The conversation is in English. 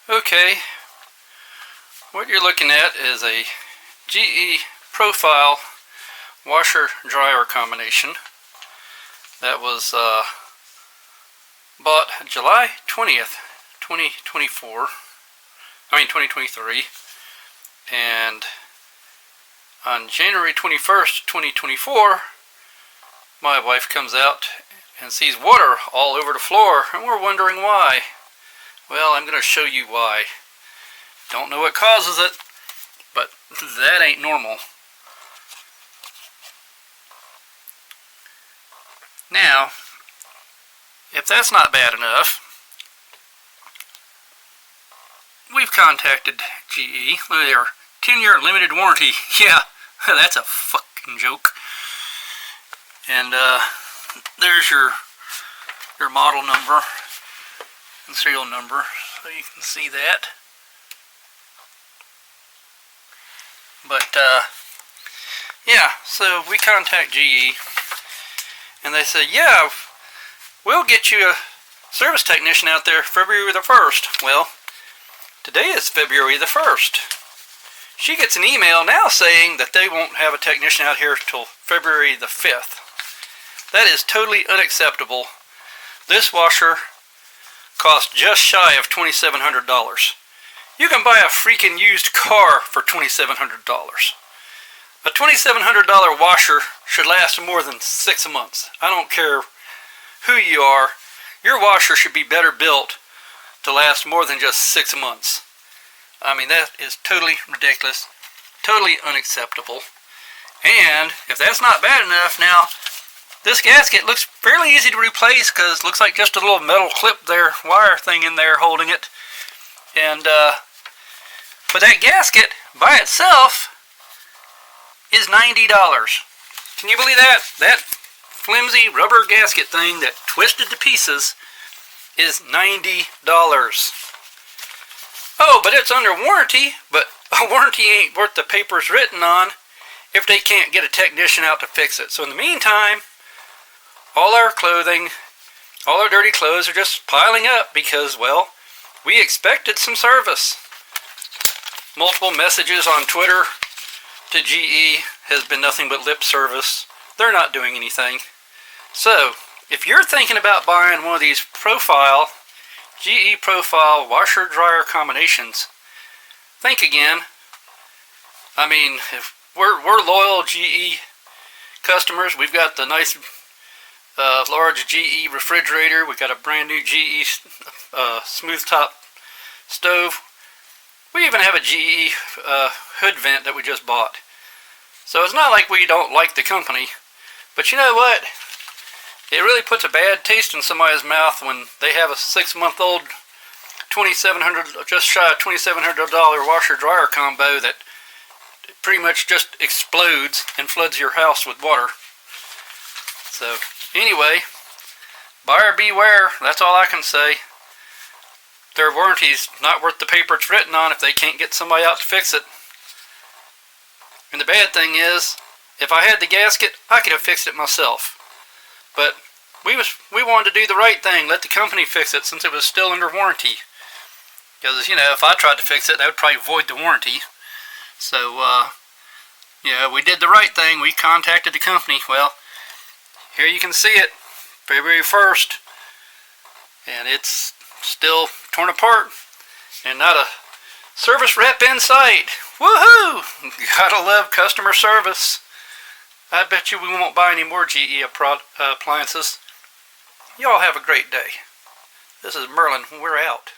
Okay, what you're looking at is a GE Profile washer dryer combination that was bought July 20th 2023, and on January 21st 2024 my wife comes out and sees water all over the floor, and we're wondering why. Well, I'm going to show you why. Don't know what causes it, but that ain't normal. Now, if that's not bad enough, we've contacted GE. Their 10-year limited warranty. Yeah, that's a fucking joke. And there's your model number and serial number, so you can see that. But yeah, so we contact GE, and they said, yeah, we'll get you a service technician out there February the 1st. Well, today is February the 1st. She gets an email now saying that they won't have a technician out here till February the 5th. That is totally unacceptable. This washer cost just shy of $2,700. You can buy a freaking used car for $2,700. A $2,700 washer should last more than 6 months. I don't care who you are. Your washer should be better built to last more than just 6 months. I mean, that is totally ridiculous, totally unacceptable. And if that's not bad enough, now this gasket looks fairly easy to replace because it looks like just a little metal clip there, wire thing in there holding it. And but that gasket by itself is $90. Can you believe that? That flimsy rubber gasket thing that twisted to pieces is $90. Oh, but it's under warranty, but a warranty ain't worth the paper it's written on if they can't get a technician out to fix it. So in the meantime, all our clothing, all our dirty clothes are just piling up because, well, we expected some service. Multiple messages on Twitter to GE has been nothing but lip service. They're not doing anything. So, if you're thinking about buying one of these GE Profile washer-dryer combinations, think again. I mean, if we're loyal GE customers. We've got the nice large GE refrigerator. We've got a brand new GE smooth top stove. We even have a GE hood vent that we just bought. So it's not like we don't like the company, but you know what? It really puts a bad taste in somebody's mouth when they have a 6-month-old just shy of $2,700 washer-dryer combo that pretty much just explodes and floods your house with water. So anyway, buyer beware. That's all I can say. Their warranty's not worth the paper it's written on if they can't get somebody out to fix it. And the bad thing is, if I had the gasket, I could have fixed it myself. But we wanted to do the right thing, let the company fix it since it was still under warranty. Because, you know, if I tried to fix it, that would probably void the warranty. So, yeah, we did the right thing. We contacted the company. Well, here you can see it, February 1st. And it's still torn apart. And not a service rep in sight. Woohoo! Gotta love customer service. I bet you we won't buy any more GE appliances. Y'all have a great day. This is Merlin. We're out.